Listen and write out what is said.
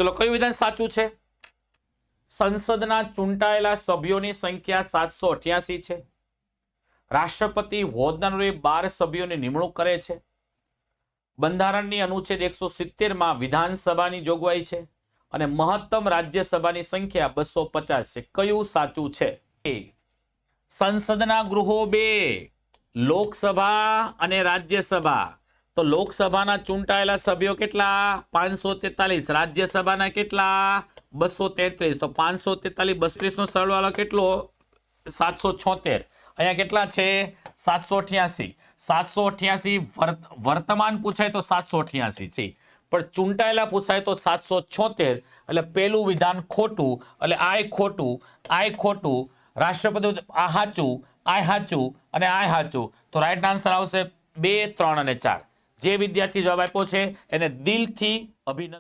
ચલો કયું વિધાન સાચું છે? સંસદના ચૂંટાયેલા સભ્યોની સંખ્યા 788 છે. રાષ્ટ્રપતિ હોદ્દાના 12 સભ્યોની નિમણૂક કરે છે. બંધારણની અનુચ્છેદ 170 માં વિધાનસભાની જોગવાઈ છે અને મહત્તમ રાજ્યસભાની સંખ્યા 250 છે. કયું સાચું છે? સંસદના ગૃહો 2, લોકસભા અને રાજ્યસભા. તો લોકસભાના ચૂંટાયેલા સભ્યો કેટલા? 543. રાજ્યસભાના કેટલા? 233. તો 543 32 નો સરવાળો કેટલો? 776. અહીંયા કેટલા છે? 788. 788 વર્તમાન પૂછાય તો 788 છે, પણ ચૂંટાયેલા પૂછાય તો 776. એટલે પેલું વિધાન ખોટું, એટલે આય ખોટું, આય ખોટું. રાષ્ટ્રપતિ આ હાચું, આય હાચું અને આય હાચું. તો રાઈટ આન્સર આવશે 2, 3 અને 4. જે વિદ્યાર્થી જવાબ આપ્યો છે એને દિલથી અભિનંદન.